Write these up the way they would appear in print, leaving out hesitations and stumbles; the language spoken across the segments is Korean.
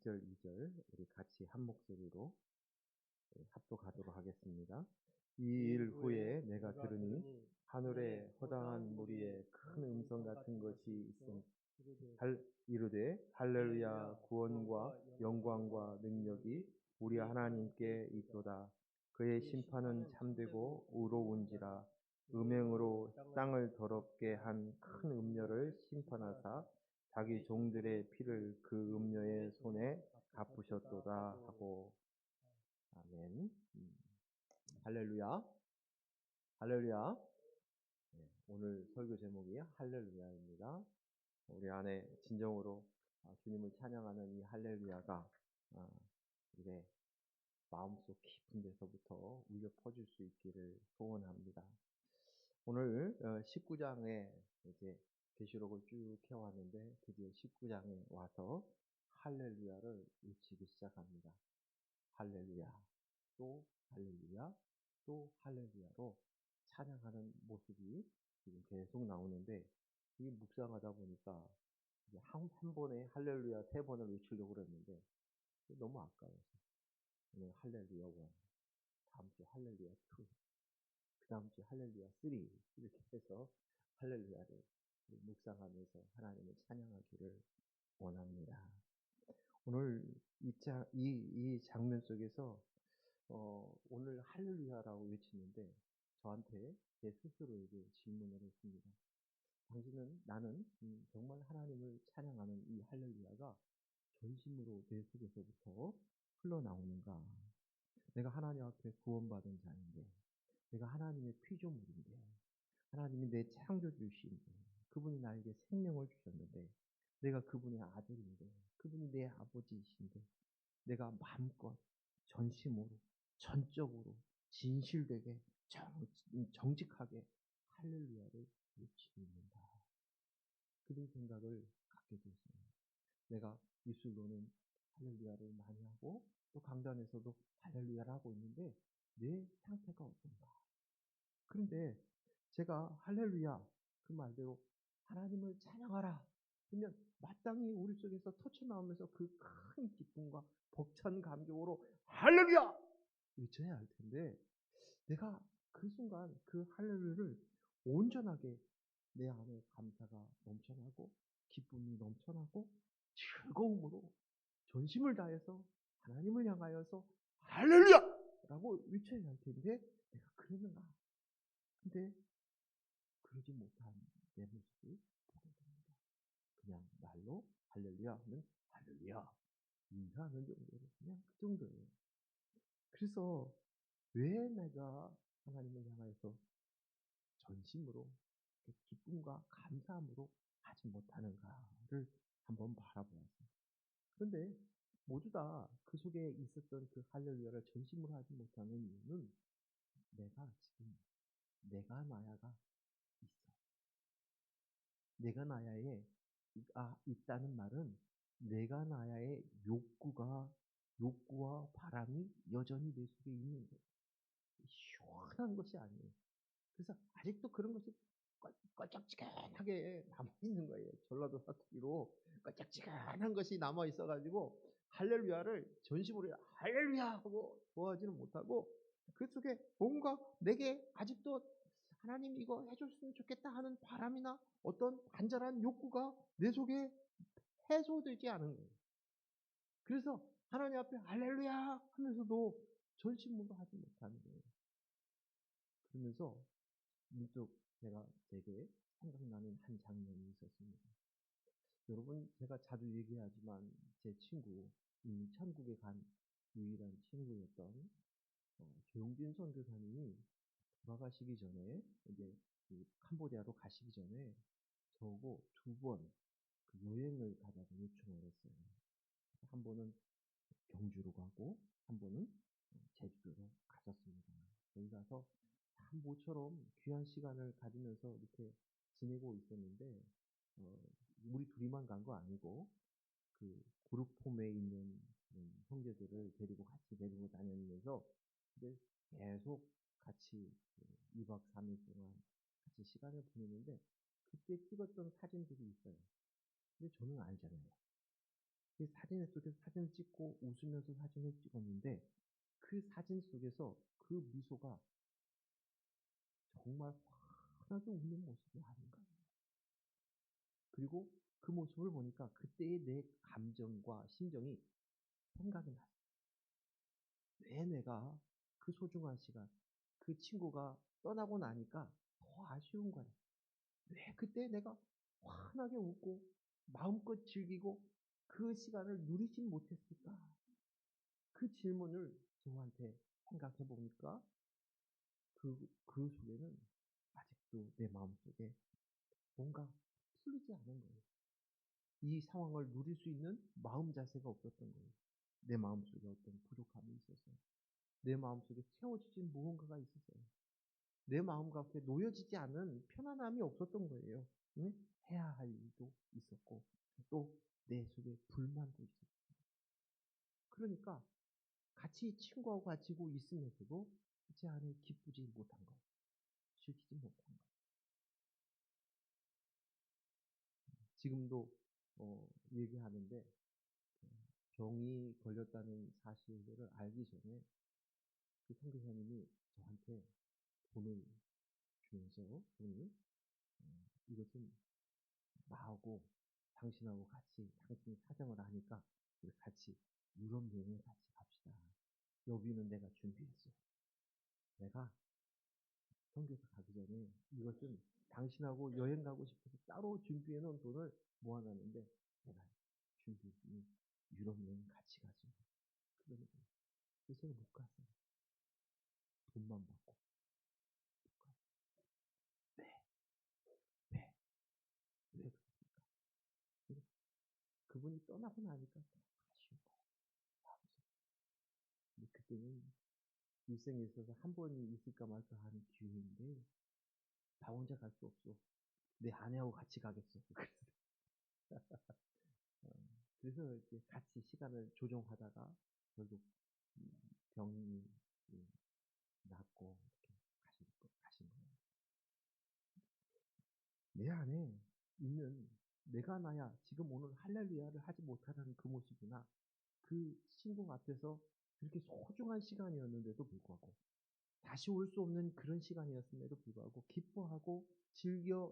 1절, 2절 우리 같이 한 목소리로 합독하도록 하겠습니다. 이 일 후에 내가 들으니 하늘에 허다한 무리의 큰 음성 같은 것이 있음 이르되 할렐루야 구원과 영광과 능력이 우리 하나님께 있도다. 그의 심판은 참되고 의로운지라. 음행으로 땅을 더럽게 한 큰 음녀를 심판하사 자기 종들의 피를 그 음녀의 손에 갚으셨도다 하고. 아멘. 할렐루야. 할렐루야. 네, 오늘 설교 제목이 할렐루야입니다. 우리 안에 진정으로 주님을 찬양하는 이 할렐루야가 우리의 마음속 깊은 데서부터 울려 퍼질 수 있기를 소원합니다. 오늘 19장에 이제 계시록을 쭉 해왔는데 드디어 19장에 와서 할렐루야를 외치기 시작합니다. 할렐루야, 또 할렐루야, 또 할렐루야로 찬양하는 모습이 지금 계속 나오는데, 이 묵상하다 보니까 이제 한 번에 할렐루야 3번을 외치려고 그랬는데 너무 아까워서 오늘 할렐루야 1, 다음 주 할렐루야 2, 그 다음 주 할렐루야 3 이렇게 해서 할렐루야를 묵상하면서 하나님을 찬양하기를 원합니다. 오늘 이 장면 속에서 오늘 할렐루야라고 외치는데 저한테 제 스스로에게 질문을 했습니다. 나는 정말 하나님을 찬양하는 이 할렐루야가 전심으로 내 속에서부터 흘러나오는가? 내가 하나님 앞에 구원받은 자인데, 내가 하나님의 피조물인데, 하나님이 내 창조주신데, 그분이 나에게 생명을 주셨는데, 내가 그분의 아들인데, 그분이 내 아버지이신데, 내가 마음껏 전심으로, 전적으로, 진실되게, 정직하게 할렐루야를 외치고 있는가. 그런 생각을 갖게 됐어요. 내가 입술로는 할렐루야를 많이 하고 또 강단에서도 할렐루야를 하고 있는데 내 상태가 어떤가. 그런데 제가 할렐루야 그 말대로 하나님을 찬양하라 그러면 마땅히 우리 속에서 터쳐나오면서 그 큰 기쁨과 벅찬 감격으로 할렐루야 외쳐야 할 텐데, 내가 그 순간 그 할렐루야를 온전하게 내 안에 감사가 넘쳐나고 기쁨이 넘쳐나고 즐거움으로 전심을 다해서 하나님을 향하여서 할렐루야! 라고 외쳐야 할 텐데 내가 그러는가? 근데 그러지 못한 내 모습을 보게 됩니다. 그냥 말로 할렐루야 하면 할렐루야 인사하는 정도로 그냥 그 정도예요. 그래서 왜 내가 하나님을 향하여서 전심으로 기쁨과 감사함으로 하지 못하는가를 한번 바라보았어요. 그런데 모두 다 그 속에 있었던 그 할렐루야를 전심으로 하지 못하는 이유는 내가 지금 내가 나야가 있어. 내가 나야에 있다는 말은 내가 나야의 욕구와 바람이 여전히 내 속에 있는 거예요. 시원한 것이 아니에요. 그래서 아직도 그런 것이 껄쩍지근하게 남아있는 거예요. 전라도 사투리로 껄쩍지근한 것이 남아있어가지고 할렐루야를 전심으로 할렐루야 하고 좋아하지는 못하고 그 속에 뭔가 내게 아직도 하나님 이거 해줬으면 좋겠다 하는 바람이나 어떤 간절한 욕구가 내 속에 해소되지 않은 거예요. 그래서 하나님 앞에 할렐루야 하면서도 전심으로 하지 못하는 거예요. 그러면서 문득 제게 생각나는 한 장면이 있었습니다. 여러분, 제가 자주 얘기하지만 제 친구, 이미 천국에 간 유일한 친구였던 조용빈 선교사님이 돌아가시기 전에 이제 캄보디아로 가시기 전에 저하고 2번 여행을 가자고 요청을 했어요. 한 번은 경주로 가고 한 번은 제주도로 갔었습니다. 거기 가서 참 모처럼 귀한 시간을 가지면서 이렇게 지내고 있었는데 우리 둘이만 간 거 아니고 그 그룹 홈에 있는 형제들을 데리고 같이 데리고 다니면서 이제 계속 같이 2박 3일 동안 같이 시간을 보내는데 그때 찍었던 사진들이 있어요. 근데 저는 알잖아요. 그 사진 속에서 사진을 찍고 웃으면서 사진을 찍었는데 그 사진 속에서 그 미소가 정말 환하게 웃는 모습이 아닌가. 그리고 그 모습을 보니까 그때의 내 감정과 심정이 생각이 났어요. 왜 내가 그 소중한 시간, 그 친구가 떠나고 나니까 더 아쉬운 거야. 왜 그때 내가 환하게 웃고 마음껏 즐기고 그 시간을 누리진 못했을까? 그 질문을 저한테 생각해 보니까 그 속에는 아직도 내 마음속에 뭔가 풀리지 않은 거예요. 이 상황을 누릴 수 있는 마음 자세가 없었던 거예요. 내 마음속에 어떤 부족함이 있어서. 내 마음속에 채워지진 무언가가 있었어요. 내 마음 가운데 놓여지지 않은 편안함이 없었던 거예요. 응? 해야 할 일도 있었고, 또 내 속에 불만도 있었고. 그러니까 같이 친구하고 같이고 있으면서도 제 안에 기쁘지 못한 거예요. 즐기지 못한 거예요. 지금도 얘기하는데 병이 걸렸다는 사실을 알기 전에 그 선교사님이 저한테 돈을 주면서 이것은 나하고 당신하고 같이 당신이 사정을 하니까 우리 같이 유럽 여행을 같이 갑시다. 여기는 내가 준비했어. 내가 선교사 가기 전에 이것은 당신하고 여행 가고 싶어서 따로 준비해 놓은 돈을 모아놨는데 내가 준비했으니 유럽 여행 같이 가죠. 그러니까 그래서 제가 못 갔어요. 돈만 받고. 왜? 왜? 왜 그랬을까? 그분이 떠나고 나니까 더 아쉬운 거예요. 근데 그때는 일생에 있어서 한 번이 있을까 말까 하는 기회인데 나 혼자 갈 수 없어. 내 아내하고 같이 가겠어. 어, 그래서 이렇게 같이 시간을 조정하다가 결국 병이 낫고 이렇게 가신 거예요. 내 안에 있는 내가 나야 지금 오늘 할렐루야를 하지 못하는 그 모습이나 그 친구 앞에서 그렇게 소중한 시간이었는데도 불구하고 다시 올 수 없는 그런 시간이었음에도 불구하고 기뻐하고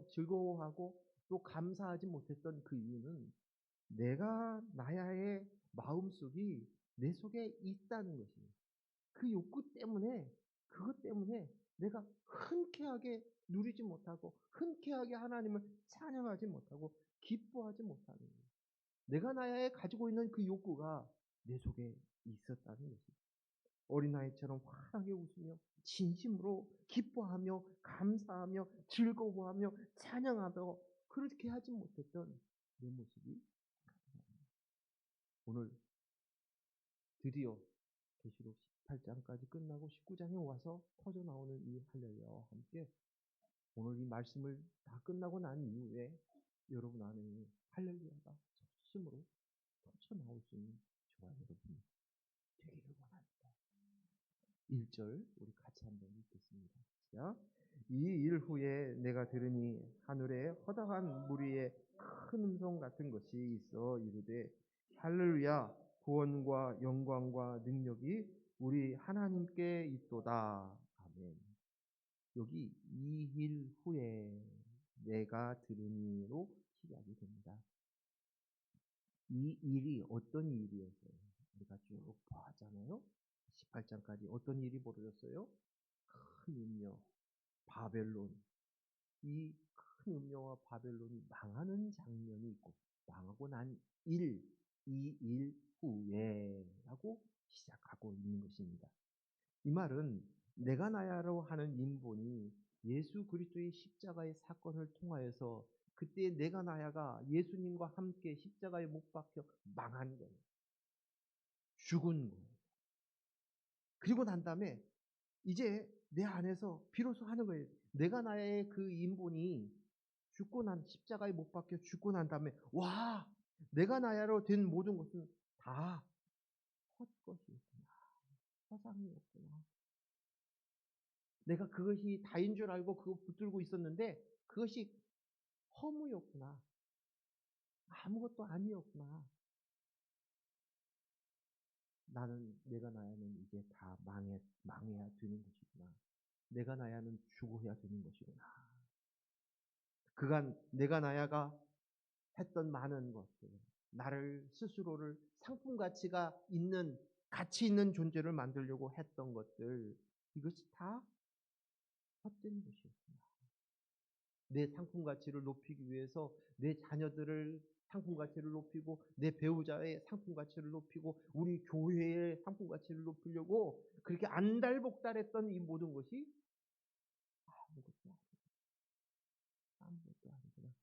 즐거워하고 또 감사하지 못했던 그 이유는 내가 나야의 마음속이 내 속에 있다는 것입니다. 그 욕구 때문에 그것 때문에 내가 흔쾌하게 누리지 못하고 흔쾌하게 하나님을 찬양하지 못하고 기뻐하지 못하는 거예요. 내가 나야에 가지고 있는 그 욕구가 내 속에 있었다는 것입니다. 어린아이처럼 환하게 웃으며 진심으로 기뻐하며 감사하며 즐거워하며 찬양하며 그렇게 하지 못했던 내 모습이 오늘 드디어 계시록 18장까지 끝나고 19장에 와서 터져 나오는 이 할렐루야와 함께 오늘 이 말씀을 다 끝나고 난 이후에 여러분 안에 할렐루야가 전심으로 터져 나올 수 있는 저와 여러분이 되기를 원합니다. 1절 우리 같이 한번 읽겠습니다. 시작. 이 일 후에 내가 들으니 하늘에 허다한 무리의 큰 음성 같은 것이 있어 이르되 할렐루야 구원과 영광과 능력이 우리 하나님께 있도다. 아멘. 여기 이 일 후에 내가 들으니로 시작이 됩니다. 이 일이 어떤 일이었어요? 우리가 쭉 봤잖아요. 18장까지 어떤 일이 벌어졌어요? 큰 음녀, 바벨론. 이 큰 음녀와 바벨론이 망하는 장면이 있고 망하고 난 일, 이 일 후에 라고 시작하고 있는 것입니다. 이 말은 내가 나야로 하는 인본이 예수 그리스도의 십자가의 사건을 통하여서 그때 내가 나야가 예수님과 함께 십자가에 못 박혀 망한 거예요. 죽은 거예요. 그리고 난 다음에 이제 내 안에서 비로소 하는 거예요. 내가 나의 그 인본이 죽고 난 십자가에 못 박혀 죽고 난 다음에 와 내가 나야로 된 모든 것은 다 헛것이었구나. 허상이었구나. 내가 그것이 다인 줄 알고 그거 붙들고 있었는데 그것이 허무였구나. 아무것도 아니었구나. 내가 나야는 이제 다 망해야 되는 것이구나. 내가 나야는 죽어야 되는 것이구나. 그간 내가 나야가 했던 많은 것들, 나를 스스로를 상품 가치 있는 존재를 만들려고 했던 것들, 이것이 다 헛된 것이었습니다. 내 상품 가치를 높이기 위해서 내 자녀들을 상품 가치를 높이고 내 배우자의 상품 가치를 높이고 우리 교회의 상품 가치를 높이려고 그렇게 안달복달했던 이 모든 것이 아무것도 아니구나.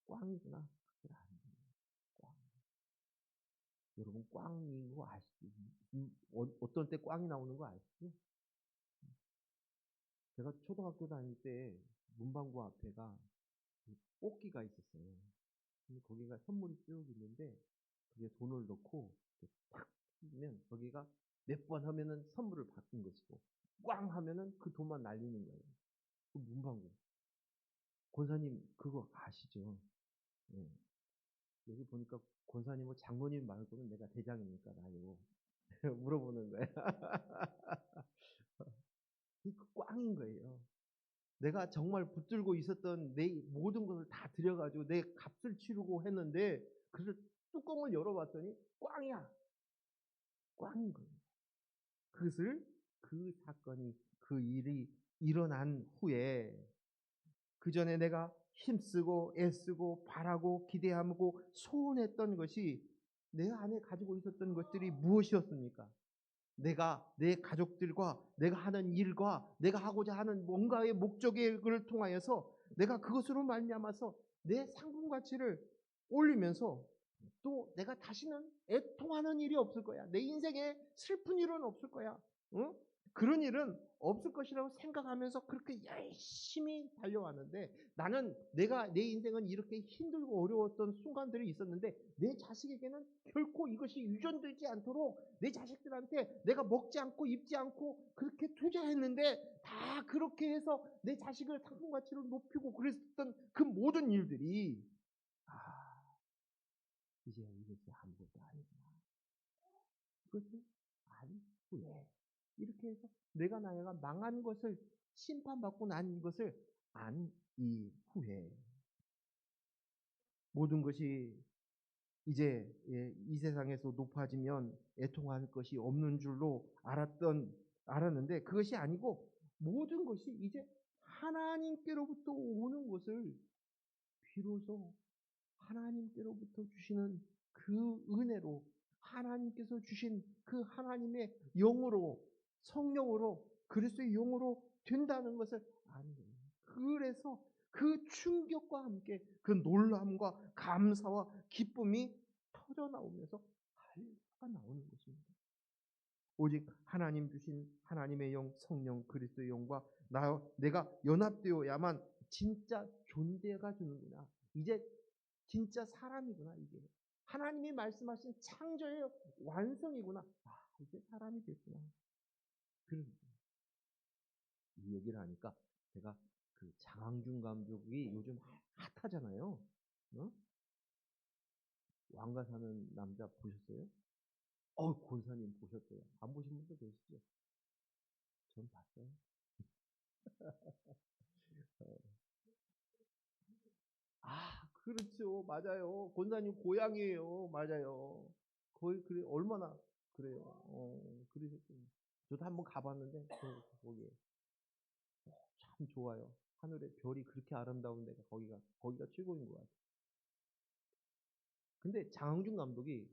꽝이구나. 그걸 안 돼. 꽝. 여러분 꽝인 거 아시죠? 어떤 때 꽝이 나오는 거 아시죠? 제가 초등학교 다닐 때 문방구 앞에가 뽑기가 있었어요. 근데 거기가 선물이 쭉 있는데 그게 돈을 넣고 탁 치면 거기가 몇 번 하면은 선물을 받는 것이고 꽝 하면은 그 돈만 날리는 거예요. 그 문방구. 권사님 그거 아시죠? 예. 여기 보니까 권사님은 장로님 말고는 내가 대장이니까 나요. 물어보는 거야. 그 꽝인 거예요. 내가 정말 붙들고 있었던 내 모든 것을 다 들여가지고 내 값을 치르고 했는데 그래서 뚜껑을 열어봤더니 꽝이야. 꽝인 거예요. 그것을 그 일이 일어난 후에 그 전에 내가 힘쓰고 애쓰고 바라고 기대하고 소원했던 것이 내 안에 가지고 있었던 것들이 무엇이었습니까? 내가 내 가족들과 내가 하는 일과 내가 하고자 하는 뭔가의 목적을 통하여서 내가 그것으로 말미암아서 내 상품 가치를 올리면서 또 내가 다시는 애통하는 일이 없을 거야. 내 인생에 슬픈 일은 없을 거야. 응? 그런 일은 없을 것이라고 생각하면서 그렇게 열심히 달려왔는데 나는 내 인생은 이렇게 힘들고 어려웠던 순간들이 있었는데 내 자식에게는 결코 이것이 유전되지 않도록 내 자식들한테 내가 먹지 않고 입지 않고 그렇게 투자했는데 다 그렇게 해서 내 자식을 상품 가치를 높이고 그랬던 그 모든 일들이 이제 이것이 아무것도 아니구나. 그것을 안 후에 이렇게 해서 내가 나야가 망한 것을 심판받고 난 것을 안 이후에 모든 것이 이제 이 세상에서 높아지면 애통할 것이 없는 줄로 알았는데 그것이 아니고 모든 것이 이제 하나님께로부터 오는 것을 비로소 하나님께로부터 주시는 그 은혜로 하나님께서 주신 그 하나님의 영으로 성령으로 그리스도의 영으로 된다는 것을 아는 거예요. 그래서 그 충격과 함께 그 놀람과 감사와 기쁨이 터져 나오면서 할례가 나오는 것입니다. 오직 하나님 주신 하나님의 영, 성령, 그리스도의 영과 내가 연합되어야만 진짜 존재가 주는구나. 이제 진짜 사람이구나 이게. 하나님이 말씀하신 창조의 완성이구나. 이제 사람이 됐구나. 이 얘기를 하니까 제가 그 장항준 감독이 요즘 핫하잖아요. 어? 왕가 사는 남자 보셨어요? 권사님 보셨대요. 안 보신 분도 계시죠? 전 봤어요. 그렇죠. 맞아요. 권사님 고향이에요. 맞아요. 거의 그래 얼마나 그래요. 그러셨군요. 저도 한번 가봤는데 거기에 참 좋아요. 하늘에 별이 그렇게 아름다운 데가 거기가 최고인 것 같아요. 근데 장항준 감독이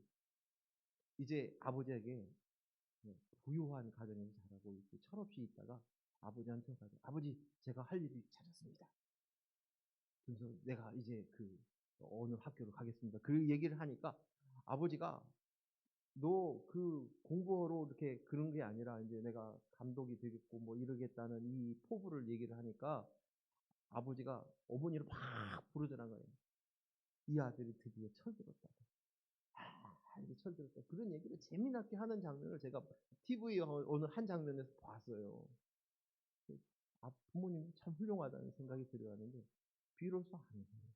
이제 아버지에게 부유한 가정에서 자라고 이렇게 철없이 있다가 아버지한테 가서 아버지 제가 할 일이 찾았습니다. 그래서 내가 이제 그 어느 학교로 가겠습니다. 그 얘기를 하니까 아버지가 너 그 공부하러 이렇게 그런 게 아니라 이제 내가 감독이 되겠고 뭐 이러겠다는 이 포부를 얘기를 하니까 아버지가 어머니를 막 부르더란 거예요. 이 아들이 드디어 철들었다. 이제 철들었다. 그런 얘기를 재미나게 하는 장면을 제가 TV 어느 한 장면에서 봤어요. 부모님 참 훌륭하다는 생각이 들어가는데 비로소 아는 거예요.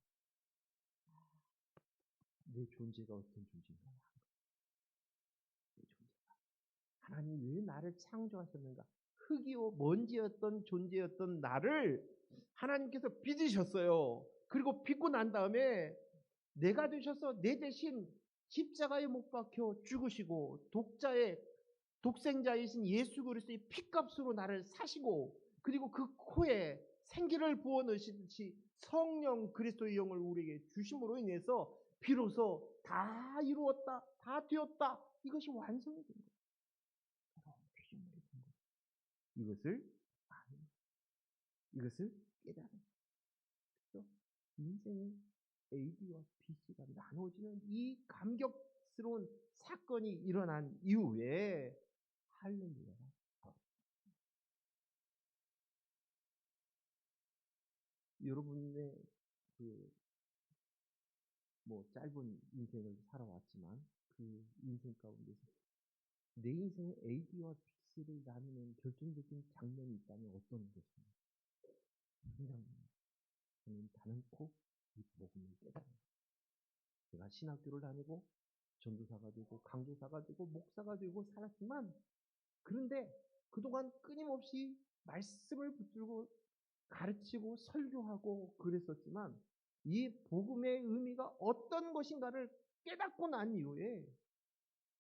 내 존재가 어떤 존재인가. 내 존재가. 하나님 왜 나를 창조하셨는가? 흙이요 먼지였던 존재였던 나를 하나님께서 빚으셨어요. 그리고 빚고 난 다음에 내가 되셔서 내 대신 십자가에 못 박혀 죽으시고 독생자이신 예수 그리스도의 피값으로 나를 사시고, 그리고 그 코에 생기를 부어 넣으시듯이 성령 그리스도의 영을 우리에게 주심으로 인해서 비로소 다 이루었다, 다 되었다, 이것이 완성이 된 거예요. 피조물이 된 거예요. 이것을 아는, 이것을 깨달은. 그래서 인생의 AB와 BC가 나눠지는 이 감격스러운 사건이 일어난 이후에 할렐루야가 여러분의 짧은 인생을 살아왔지만 그 인생 가운데서 내 인생의 AB와 BC를 나누는 결정적인 장면이 있다면 어떤 것입니까? 그냥 저는 단언코 이 복음을 깨달은 거예요. 제가 신학교를 다니고 전도사가 되고 강도사가 되고 목사가 되고 살았지만, 그런데 그동안 끊임없이 말씀을 붙들고 가르치고 설교하고 그랬었지만, 이 복음의 의미가 어떤 것인가를 깨닫고 난 이후에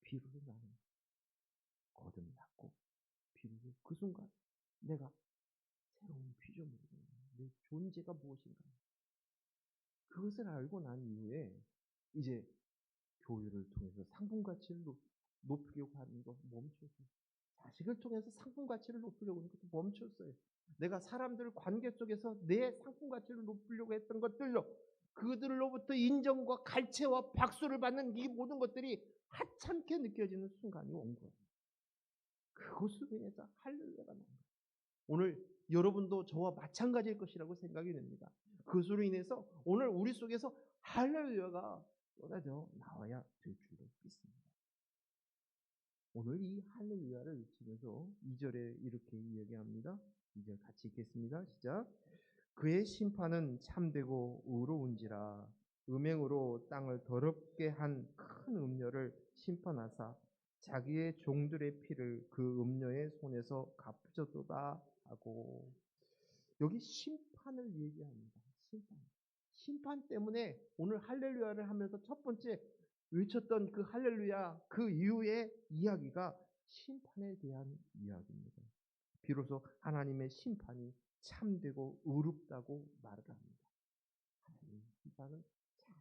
비로소 나는 거듭이 났고, 비로소 그 순간 내가 새로운 피조물이 되는 거예요. 내 존재가 무엇인가, 그것을 알고 난 이후에 이제 교회를 통해서 상품 가치를 높이려고 하는 거 멈췄어요. 자식을 통해서 상품 가치를 높이려고 하는 것도 멈췄어요. 내가 사람들 관계 속에서 내 상품 가치를 높이려고 했던 것들로 그들로부터 인정과 갈채와 박수를 받는 이 모든 것들이 하찮게 느껴지는 순간이 온 거예요. 그것으로 인해서 할렐루야가 나온 거예요. 오늘 여러분도 저와 마찬가지일 것이라고 생각이 됩니다. 그것으로 인해서 오늘 우리 속에서 할렐루야가 쏟아져 나와야 될 줄로 믿습니다. 오늘 이 할렐루야를 외치면서 2절에 이렇게 이야기합니다. 2절 같이 읽겠습니다. 시작. 그의 심판은 참되고 의로운지라 음행으로 땅을 더럽게 한 큰 음녀를 심판하사 자기의 종들의 피를 그 음녀의 손에서 갚으셨도다 하고, 여기 심판을 얘기합니다. 심판 때문에 오늘 할렐루야를 하면서 첫 번째 외쳤던 그 할렐루야, 그 이후의 이야기가 심판에 대한 이야기입니다. 비로소 하나님의 심판이 참되고 의롭다고 말을 합니다. 하나님의 심판은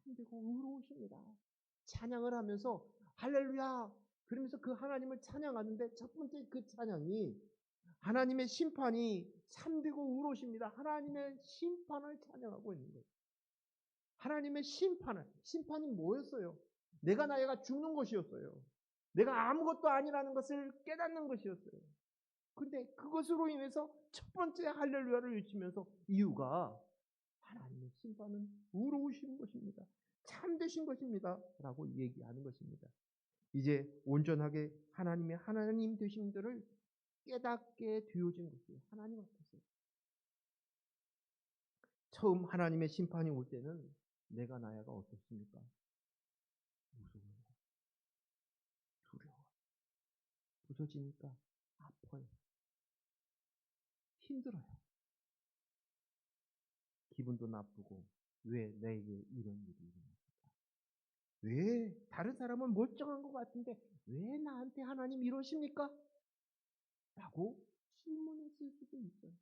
참되고 의로우십니다. 찬양을 하면서 할렐루야 그러면서 그 하나님을 찬양하는데, 첫 번째 그 찬양이 하나님의 심판이 참되고 의로우십니다. 하나님의 심판을 찬양하고 있는 거예요. 하나님의 심판이 뭐였어요? 내가 나이가 죽는 것이었어요. 내가 아무것도 아니라는 것을 깨닫는 것이었어요. 근데 그것으로 인해서 첫 번째 할렐루야를 외치면서 이유가 하나님의 심판은 의로우신 것입니다. 참되신 것입니다. 라고 얘기하는 것입니다. 이제 온전하게 하나님의 하나님 되심들을 깨닫게 되어진 것이에요. 하나님 앞에서. 처음 하나님의 심판이 올 때는 내가 나야가 어떻습니까? 무서워요. 두려워. 부서지니까 아파요. 힘들어요. 기분도 나쁘고, 왜 내게 이런 일이 일어났을까? 왜 다른 사람은 멀쩡한 것 같은데 왜 나한테 하나님 이러십니까? 라고 질문했을 수도 있어요.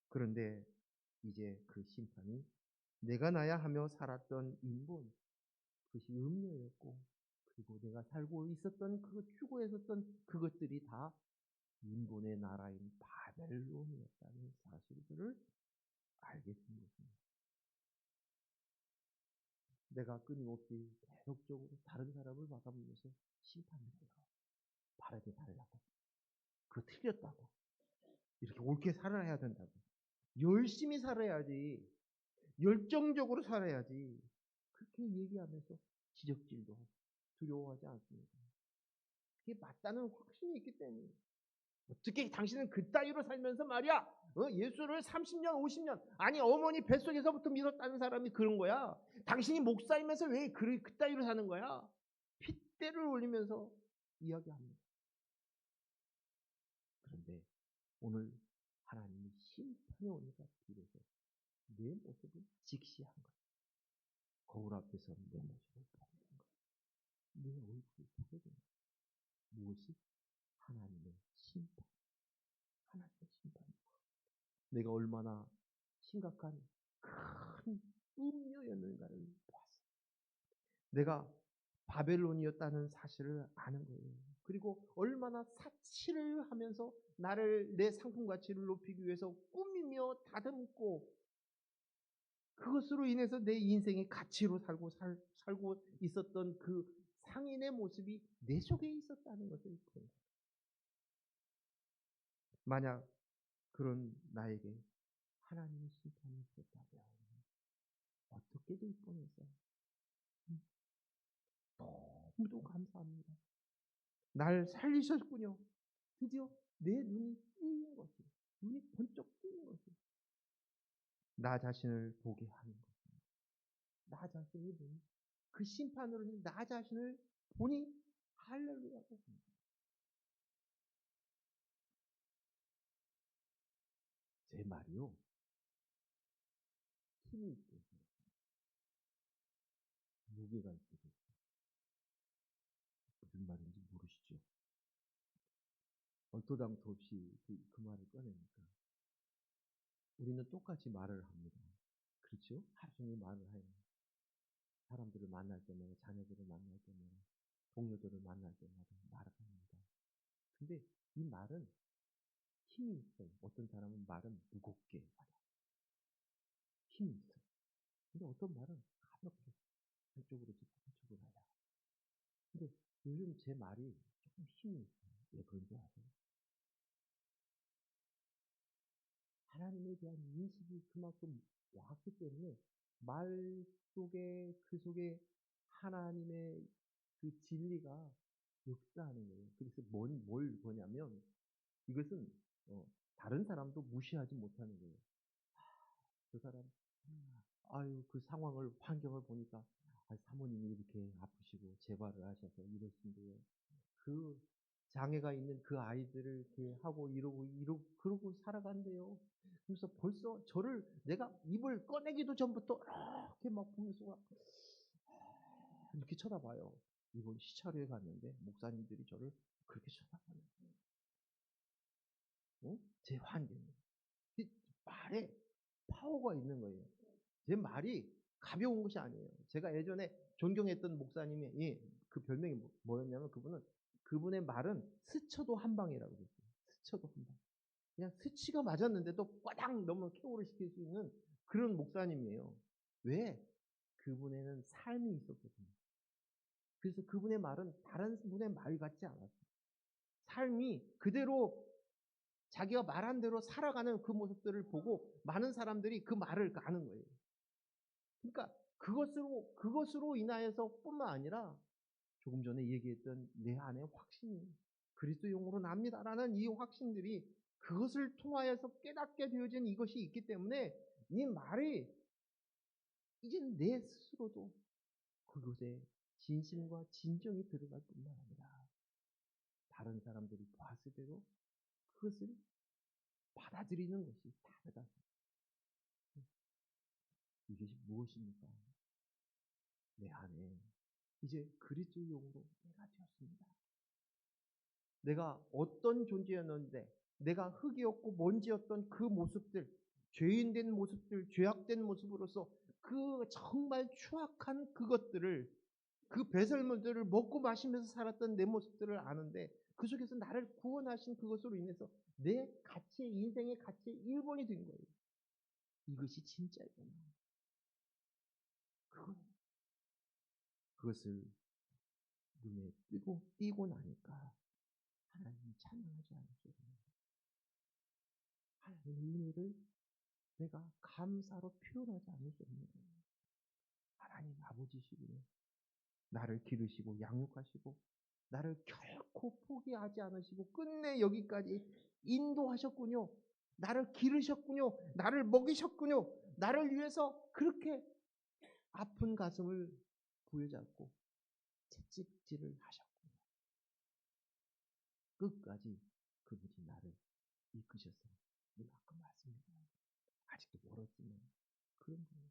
그런데 이제 그 심판이 내가 나야 하며 살았던 인본, 그것이 음료였고, 그리고 내가 살고 있었던 추구했었던 그것들이 다 인본의 나라인 바벨론이었다는 사실들을 알게 된 것입니다. 내가 끊임없이 계속적으로 다른 사람을 바라보면서 심판을 해요. 바르게 살라고, 그거 틀렸다고, 이렇게 옳게 살아야 된다고, 열심히 살아야지, 열정적으로 살아야지, 그렇게 얘기하면서 지적질도 하고 두려워하지 않습니다. 그게 맞다는 확신이 있기 때문에. 어떻게 당신은 그따위로 살면서 말이야, 예수를 30년 50년 아니 어머니 뱃속에서부터 믿었다는 사람이 그런 거야. 당신이 목사이면서 왜 그따위로 사는 거야? 핏대를 올리면서 이야기합니다. 그런데 오늘 하나님이 심판이 오니까 비로소 내 모습을 직시한 거예요. 거울 앞에서 내 모습을 보게 된 거예요. 내 얼굴을 보게 된 거예요. 무엇이? 하나님의 심판. 하나님의 심판. 내가 얼마나 심각한 큰 음녀였는가를 보았어요. 내가 바벨론이었다는 사실을 아는 거예요. 그리고 얼마나 사치를 하면서 나를 내 상품 가치를 높이기 위해서 꾸미며 다듬고 그것으로 인해서 내 인생의 가치로 살고 있었던 그 상인의 모습이 내 속에 있었다는 것을 본 거예요. 만약 그런 나에게 하나님의 심판이 있었다면 어떻게 될 뻔했어요? 너무도 감사합니다. 날 살리셨군요. 드디어 내 눈이 뜨인 것이, 눈이 번쩍 뜨인 것이 나 자신을 보게 하는 것입니다. 나 자신을 보니 그 심판으로 나 자신을 보니 할렐루야고 합니다. 제 말이요. 힘이 있게 해요. 무게가 있게 해요. 무슨 말인지 모르시죠? 얼토당토 없이 그 말을 꺼내니까 우리는 똑같이 말을 합니다. 그렇죠? 하루 종일 말을 해요. 사람들을 만날 때마다, 자녀들을 만날 때마다, 동료들을 만날 때마다 말을 합니다. 근데 이 말은 힘이 있어요. 어떤 사람은 말은 무겁게 하죠. 힘이 있어요. 근데 어떤 말은 가볍게 한쪽으로 짚고 한쪽으로 가야. 근데 요즘 제 말이 조금 힘이 있어요. 왜 그런지 아세요? 하나님에 대한 인식이 그만큼 왔기 때문에 말 속에 그 속에 하나님의 그 진리가 역사하는 거예요. 그래서 뭘 보냐면 이것은 다른 사람도 무시하지 못하는 거예요. 그 사람 아유 그 상황을 환경을 보니까 사모님이 이렇게 아프시고 재발을 하셔서 이러신데요. 그 장애가 있는 그 아이들을 이렇게 하고 이러고 그러고 살아간대요. 그래서 벌써 저를 내가 입을 꺼내기도 전부터 이렇게 막 보면서 이렇게 쳐다봐요. 이번 시찰에 갔는데 목사님들이 저를 그렇게 쳐다봐요. 제 환경에. 말에 파워가 있는 거예요. 제 말이 가벼운 것이 아니에요. 제가 예전에 존경했던 목사님이 그 별명이 뭐였냐면 그분의 말은 스쳐도 한 방이라고 그랬어요. 스쳐도 한 방. 그냥 스치가 맞았는데도 꽈당 너무 쾌오를 시킬 수 있는 그런 목사님이에요. 왜? 그분에는 삶이 있었거든요. 그래서 그분의 말은 다른 분의 말 같지 않았어요. 삶이 그대로 자기가 말한 대로 살아가는 그 모습들을 보고 많은 사람들이 그 말을 아는 거예요. 그러니까 그것으로 인하여서 뿐만 아니라 조금 전에 얘기했던 내 안의 확신이 그리스도용으로 납니다라는 이 확신들이 그것을 통하여서 깨닫게 되어진 이것이 있기 때문에 이 말이 이제 내 스스로도 그것에 진심과 진정이 들어갈 뿐만 아니라 다른 사람들이 봤을 때도 그것을 받아들이는 것이 다르다. 이것이 무엇입니까? 내 안에 이제 그리스도용으로 내가 되었습니다. 내가 어떤 존재였는데 내가 흙이었고 먼지였던 그 모습들, 죄인된 모습들, 죄악된 모습으로서 그 정말 추악한 그것들을 그 배설물들을 먹고 마시면서 살았던 내 모습들을 아는데 그 속에서 나를 구원하신 그것으로 인해서 내 가치의 인생의 가치의 일본이 된 거예요. 이것이 진짜이구나. 그것을 눈에 띄고 나니까 하나님을 찬양하지 않을 수 없는 하나님의 은혜를 내가 감사로 표현하지 않을 수 없는 거예요. 하나님 아버지시기에 나를 기르시고 양육하시고 나를 결코 포기하지 않으시고 끝내 여기까지 인도하셨군요. 나를 기르셨군요. 나를 먹이셨군요. 나를 위해서 그렇게 아픈 가슴을 부여잡고 채찍질을 하셨군요. 끝까지 그분이 나를 이끄셨어요. 내가 아까 말씀드린 아직도 멀었지만 그런 거예요.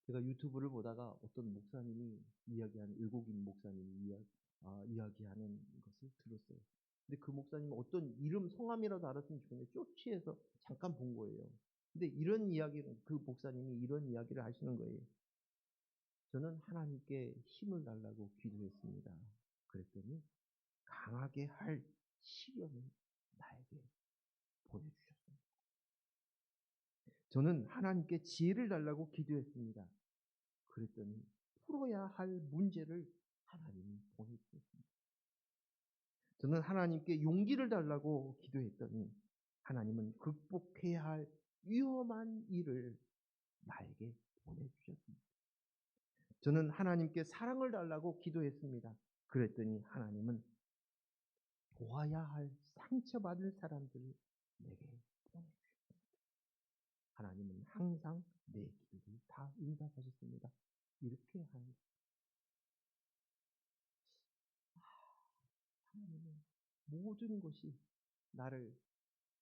제가 유튜브를 보다가 어떤 목사님이 이야기하는 외국인 목사님이 이야기하는 것을 들었어요. 근데 그 목사님은 어떤 이름 성함이라도 알았으면 좋겠는데 쇼츠에서 잠깐 본 거예요. 근데 이런 이야기를 그 목사님이 이런 이야기를 하시는 거예요. 저는 하나님께 힘을 달라고 기도했습니다. 그랬더니 강하게 할 시련을 나에게 보내주셨습니다. 저는 하나님께 지혜를 달라고 기도했습니다. 그랬더니 풀어야 할 문제를 하나님이 보내주셨습니다. 저는 하나님께 용기를 달라고 기도했더니 하나님은 극복해야 할 위험한 일을 나에게 보내주셨습니다. 저는 하나님께 사랑을 달라고 기도했습니다. 그랬더니 하나님은 도와야 할 상처받은 사람들을 내게 보내주셨습니다. 하나님은 항상 내 기도를 다 응답하셨습니다. 이렇게 하는 하나님은 모든 것이 나를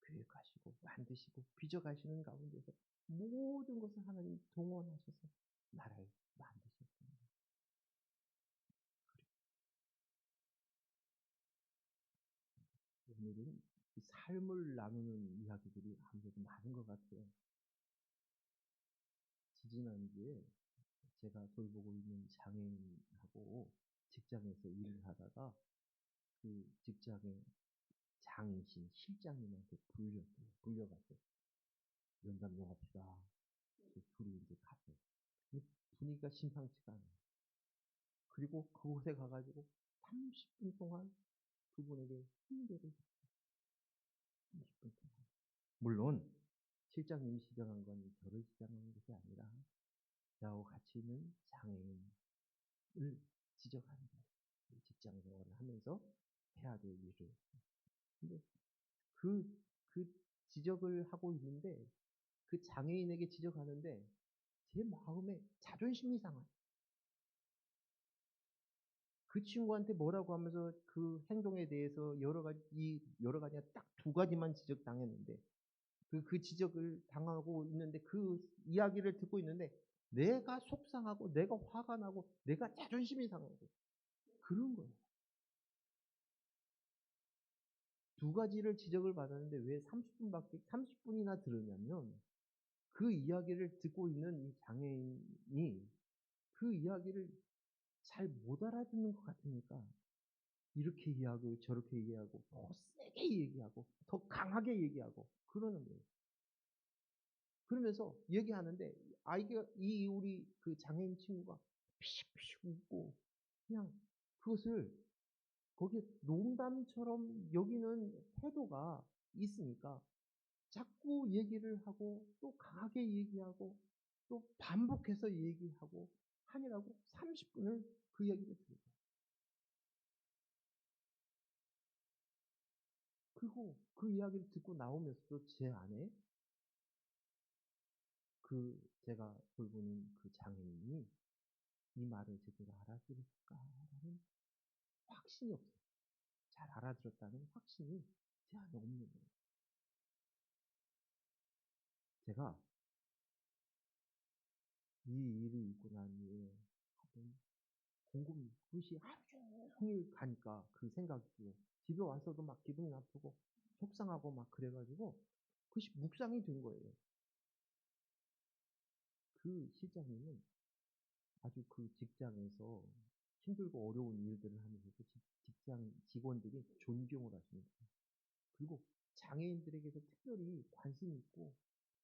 계획하시고 만드시고 빚어가시는 가운데서 모든 것을 하나님 동원하셔서 나를 만드셨습니다. 오늘은 이 삶을 나누는 이야기들이 아무래도 많은 것 같아요. 지지난주에 제가 돌보고 있는 장애인하고 직장에서 일을 하다가 그 직장에 장이신 실장님한테 불려가서 면담 좀 합시다. 둘이 이제 갔어요. 분위기가 심상치가 않아요. 그리고 그곳에 가가지고 30분 동안 그분에게 훈계를 줬어요. 30분 동안. 물론 실장님이 지정한 건 저를 지정한 것이 아니라 저하고 같이 있는 장애인을 지적하는 거예요. 직장 생활을 하면서 해야 될 일을. 근데 그 지적을 하고 있는데 그 장애인에게 지적하는데 제 마음에 자존심이 상해요. 그 친구한테 뭐라고 하면서 그 행동에 대해서 여러 가지가 딱 두 가지만 지적당했는데 그 지적을 당하고 있는데 그 이야기를 듣고 있는데 내가 속상하고 내가 화가 나고 내가 자존심이 상하고 그런 거예요. 두 가지를 지적을 받았는데 왜 30분이나 들으냐면 그 이야기를 듣고 있는 이 장애인이 그 이야기를 잘 못 알아듣는 것 같으니까 이렇게 얘기하고 저렇게 얘기하고 더 세게 얘기하고 더 강하게 얘기하고 그러는 거예요. 그러면서 얘기하는데 아이가 우리 그 장애인 친구가 피식피식 웃고 그냥 그것을 거기에 농담처럼 여기는 태도가 있으니까 자꾸 얘기를 하고 또 강하게 얘기하고 또 반복해서 얘기하고 하느라고 30분을 그 얘기를 들어요. 그리고 그 이야기를 듣고 나오면서도 제 안에 그 제가 돌보는 그 장애인이 이 말을 제대로 알아들을까라는 확신이 없어요. 잘 알아들었다는 확신이 제 안에 없는 거예요. 제가 이 일이 있고 난 후에 한번 곰곰이 그것이 하루 종일 가니까 그 생각이 들고 집에 와서도 막 기분이 나쁘고 속상하고 막 그래가지고 그것이 묵상이 된 거예요. 그 실장님은 아주 그 직장에서 힘들고 어려운 일들을 하면서도 직장 직원들이 존경을 하십니다. 그리고 장애인들에게도 특별히 관심 있고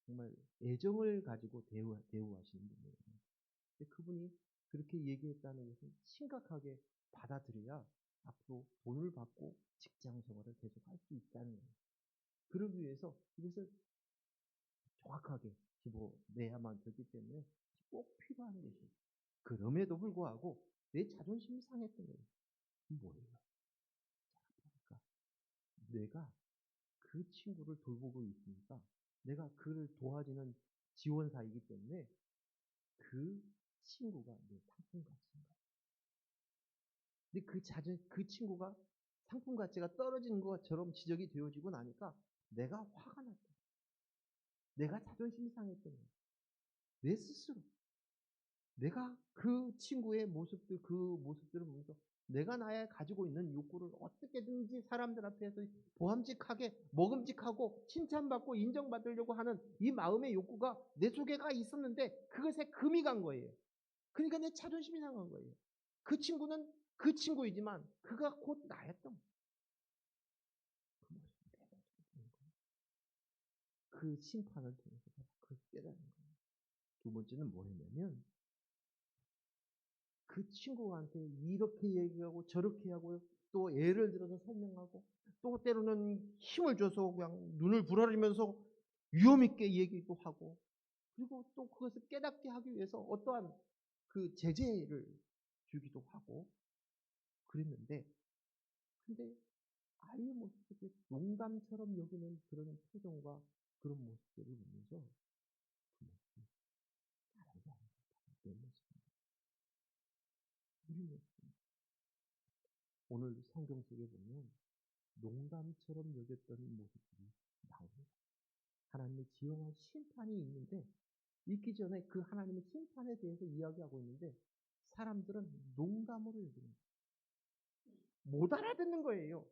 정말 애정을 가지고 대우하시는 분이에요. 근데 그분이 그렇게 얘기했다는 것은 심각하게 받아들여야 앞으로 돈을 받고 직장 생활을 계속 할 수 있다는 거예요. 그러기 위해서 이것을 정확하게 집어내야만 되기 때문에 꼭 필요한 것이에요. 그럼에도 불구하고 내 자존심이 상했던 거예요. 뭐예요? 그러니까 내가 그 친구를 돌보고 있으니까 내가 그를 도와주는 지원사이기 때문에 그 친구가 내 상품 가치인 거야. 근데 그 친구가 상품 가치가 떨어진 것처럼 지적이 되어지고 나니까 내가 화가 났다. 내가 자존심이 상했던 거야. 내 스스로. 내가 그 친구의 모습들, 그 모습들을 보면서 내가 나의 가지고 있는 욕구를 어떻게든지 사람들 앞에서 보람직하게, 먹음직하고 칭찬받고 인정받으려고 하는 이 마음의 욕구가 내 속에가 있었는데 그것에 금이 간 거예요. 그러니까 내 자존심이 상한 거예요. 그 친구는 그 친구이지만 그가 곧 나였던 거예요. 그 심판을 통해서 그걸 깨닫는 거예요. 두 번째는 뭐였냐면 그 친구한테 이렇게 얘기하고 저렇게 하고 또 예를 들어서 설명하고 또 때로는 힘을 줘서 그냥 눈을 부라리면서 위험 있게 얘기도 하고 그리고 또 그것을 깨닫게 하기 위해서 어떠한 그 제재를 주기도 하고 그랬는데 근데 아이의 모습이 농담처럼 여기는 그런 표정과 그런 모습들을 보면서 그 모습이 다르지 않다. 내 모습입니다. 우리 모습입니다. 오늘 성경 속에 보면 농담처럼 여겼던 모습들이 나옵니다. 하나님의 지형한 심판이 있는데 있기 전에 그 하나님의 심판에 대해서 이야기하고 있는데 사람들은 농담으로 여기는 거예요. 못 알아듣는 거예요.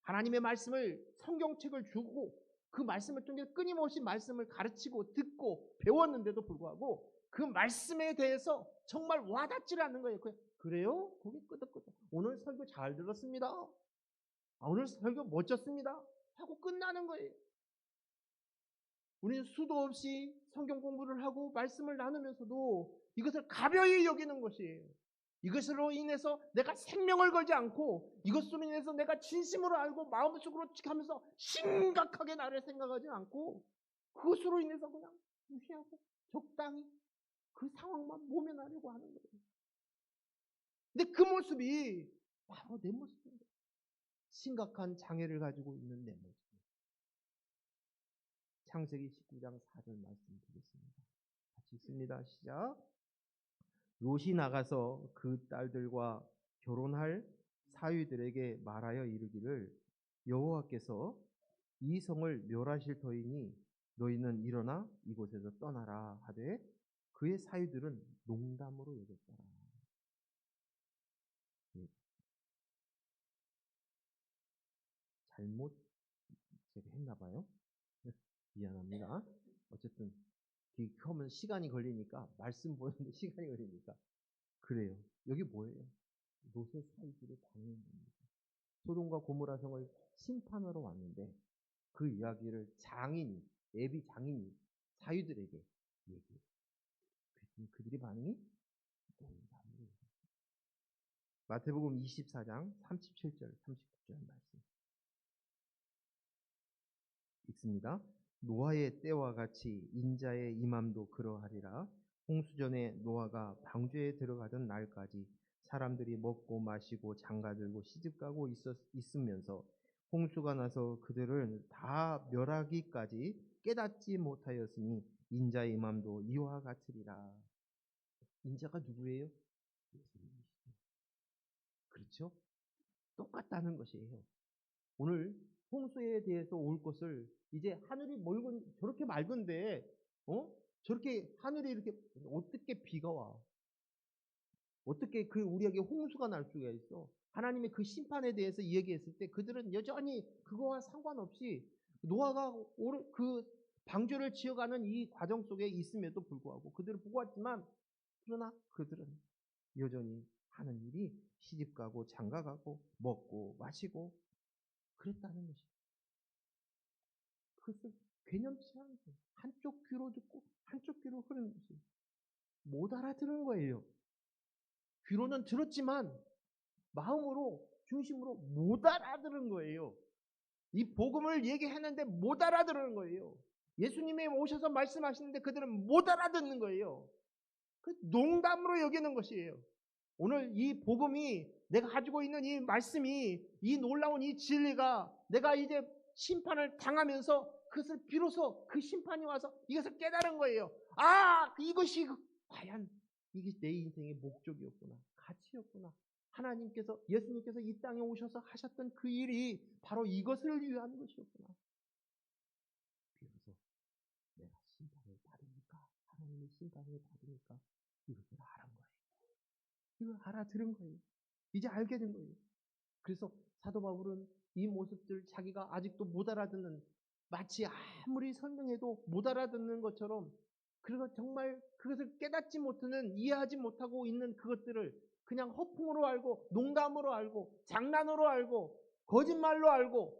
하나님의 말씀을 성경책을 주고 그 말씀을 통해 끊임없이 말씀을 가르치고 듣고 배웠는데도 불구하고 그 말씀에 대해서 정말 와닿지를 않는 거예요. 그래요? 고개 끄덕끄덕. 오늘 설교 잘 들었습니다. 오늘 설교 멋졌습니다. 하고 끝나는 거예요. 우리는 수도 없이 성경 공부를 하고 말씀을 나누면서도 이것을 가벼이 여기는 것이에요. 이것으로 인해서 내가 생명을 걸지 않고 이것으로 인해서 내가 진심으로 알고 마음속으로 하면서 심각하게 나를 생각하지 않고 그것으로 인해서 그냥 무시하고 적당히 그 상황만 모면하려고 하는 거예요. 근데 그 모습이 바로 내 모습입니다. 심각한 장애를 가지고 있는 내 모습. 창세기 19장 4절 말씀 드리겠습니다. 같이 읽습니다. 시작. 롯이 나가서 그 딸들과 결혼할 사위들에게 말하여 이르기를 여호와께서 이 성을 멸하실 터이니 너희는 일어나 이곳에서 떠나라 하되 그의 사위들은 농담으로 여겼더라. 잘못 제가 했나 봐요. 미안합니다. 어쨌든 그러면 시간이 걸리니까 말씀 보는데 시간이 걸리니까 그래요. 여기 뭐예요? 롯의 사위들이 당한 겁니다. 소돔과 고모라 성을 심판하러 왔는데 그 이야기를 장인이 예비 장인이 사위들에게 얘기해요. 그랬더니 그들이 반응이 농담으로. 마태복음 24장 37절 39절 말씀 읽습니다. 노아의 때와 같이 인자의 임함도 그러하리라. 홍수전에 노아가 방주에 들어가던 날까지 사람들이 먹고 마시고 장가들고 시집가고 있으면서 홍수가 나서 그들을 다 멸하기까지 깨닫지 못하였으니 인자의 임함도 이와 같으리라. 인자가 누구예요? 예수님이시죠. 그렇죠? 똑같다는 것이에요. 오늘 홍수에 대해서 올 것을 이제 하늘이 저렇게 맑은데 저렇게 하늘이 이렇게 어떻게 비가 와? 어떻게 그 우리에게 홍수가 날 수가 있어? 하나님의 그 심판에 대해서 이야기했을 때 그들은 여전히 그거와 상관없이 노아가 그 방주를 지어가는 이 과정 속에 있음에도 불구하고 그들을 보고 왔지만 그러나 그들은 여전히 하는 일이 시집가고 장가가고 먹고 마시고 그랬다는 것이죠. 그것을 개념치 않은 거예요. 한쪽 귀로 듣고 한쪽 귀로 흐르는 것이 못 알아들은 거예요. 귀로는 들었지만 마음으로 중심으로 못 알아들은 거예요. 이 복음을 얘기했는데 못 알아들은 거예요. 예수님이 오셔서 말씀하시는데 그들은 못 알아듣는 거예요. 그 농담으로 여기는 것이에요. 오늘 이 복음이 내가 가지고 있는 이 말씀이 이 놀라운 이 진리가 내가 이제 심판을 당하면서 그것을 비로소 그 심판이 와서 이것을 깨달은 거예요. 아, 이것이 과연 이게 내 인생의 목적이었구나, 가치였구나 하나님께서 예수님께서 이 땅에 오셔서 하셨던 그 일이 바로 이것을 위한 것이었구나. 비로소 내가 심판을 받으니까, 하나님의 심판을 받으니까 이것을 알은 거예요. 이걸 알아들은 거예요. 이제 알게 된 거예요. 그래서 사도 바울은 이 모습들 자기가 아직도 못 알아듣는, 마치 아무리 설명해도 못 알아듣는 것처럼, 그리고 정말 그것을 깨닫지 못하는, 이해하지 못하고 있는 그것들을 그냥 허풍으로 알고, 농담으로 알고, 장난으로 알고, 거짓말로 알고,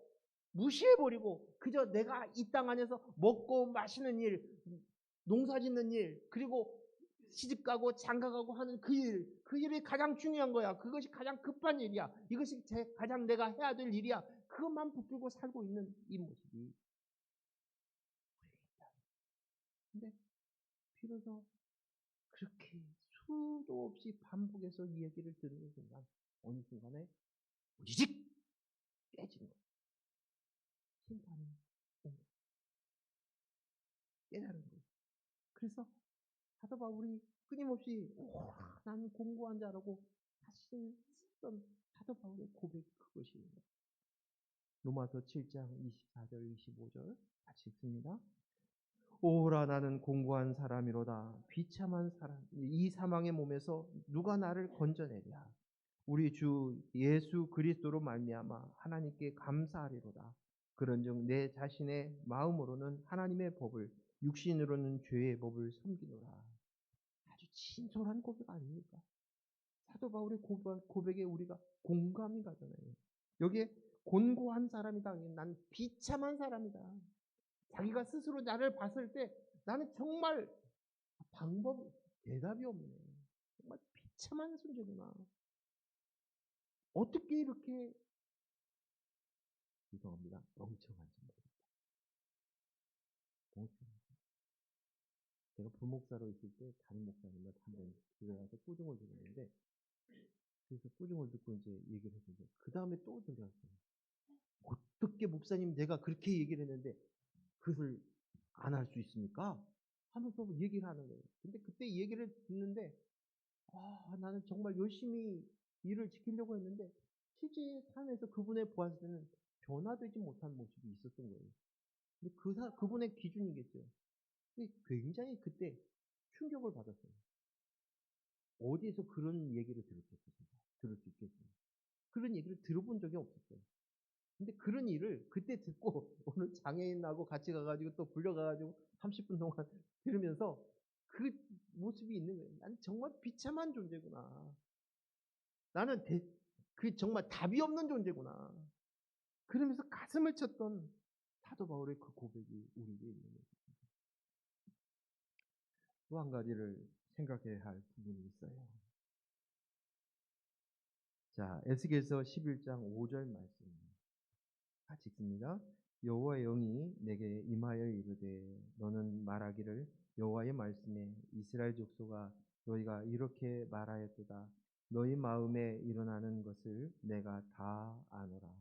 무시해버리고, 그저 내가 이 땅 안에서 먹고 마시는 일, 농사 짓는 일, 그리고 시집가고 장가가고 하는 그 일이 가장 중요한 거야. 그것이 가장 급한 일이야. 이것이 가장 내가 해야 될 일이야. 그것만 붙들고 살고 있는 이 모습이. 근데 비로소 그렇게 수도 없이 반복해서 이 얘기를 듣는 순간, 어느 순간에 오지직 깨지는 거야. 심판이 온 거야. 깨달은 거야. 그래서 사도 바울이 끊임없이 나는 공부한 자라고 사실 했던 사도 바울의 고백이 그것이에요. 로마서 7장 24절 25절 같이 읽습니다. 오라 나는 공고한 사람이로다. 비참한 사람, 이 사망의 몸에서 누가 나를 건져내랴. 우리 주 예수 그리스도로 말미암아 하나님께 감사하리로다. 그런즉 내 자신의 마음으로는 하나님의 법을, 육신으로는 죄의 법을 섬기노라. 아주 진솔한 고백 아닙니까? 사도 바울의 고백에 우리가 공감이 가잖아요. 여기에 곤고한 사람이다. 난 비참한 사람이다. 자기가 스스로 나를 봤을 때 나는 정말 대답이 없네. 정말 비참한 존재구나. 어떻게 이렇게, 죄송합니다, 멍청한지 모르겠다. 멍청한지. 제가 부목사로 있을 때 다른 목사님을 한번 집에 가서 꾸중을 들었는데, 그래서 꾸중을 듣고 이제 얘기를 했는데, 그 다음에 또 들렸어요. 어떻게 목사님 내가 그렇게 얘기를 했는데 그것을 안 할 수 있습니까? 하면서 얘기를 하는 거예요. 근데 그때 얘기를 듣는데, 나는 정말 열심히 일을 지키려고 했는데 실제 삶에서 그분의 보았을 때는 변화되지 못한 모습이 있었던 거예요. 근데 그분의 기준이겠죠. 근데 굉장히 그때 충격을 받았어요. 어디에서 그런 얘기를 들을 수 있겠어요. 그런 얘기를 들어본 적이 없었어요. 근데 그런 일을 그때 듣고 오늘 장애인하고 같이 가가지고 또 불려가가지고 30분 동안 들으면서 그 모습이 있는 거예요. 난 정말 비참한 존재구나. 나는 정말 답이 없는 존재구나. 그러면서 가슴을 쳤던 사도 바울의 그 고백이 우리에게 있는 거예요. 또 한 가지를 생각해야 할 부분이 있어요. 자, 에스겔서 11장 5절 말씀 같이 읽습니다. 여호와의 영이 내게 임하여 이르되 너는 말하기를 여호와의 말씀에 이스라엘 족속아 너희가 이렇게 말하였도다. 너희 마음에 일어나는 것을 내가 다 아노라.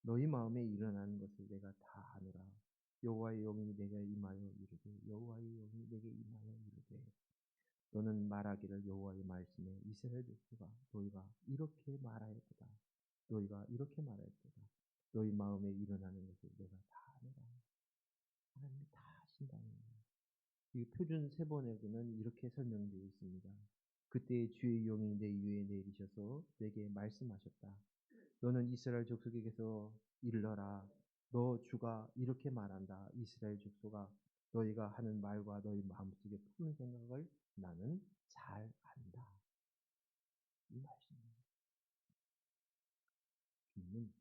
너희 마음에 일어나는 것을 내가 다 아노라. 여호와의 영이 내게 임하여 이르되 여호와의 영이 내게 임하여 이르되 너는 말하기를 여호와의 말씀에 이스라엘 족속아 너희가 이렇게 말하였도다. 너희가 이렇게 말하였도다. 너희 마음에 일어나는 것을 내가 다 아노라. 하나님이 다 아신다는 거예요. 이 표준 세번역에는 이렇게 설명되어 있습니다. 그때 주의 영이 내 위에 내리셔서 내게 말씀하셨다. 너는 이스라엘 족속에게서 일러라. 너 주가 이렇게 말한다. 이스라엘 족속아 너희가 하는 말과 너희 마음속에 품는 생각을 나는 잘 안다. 이 말씀입니다. 주님은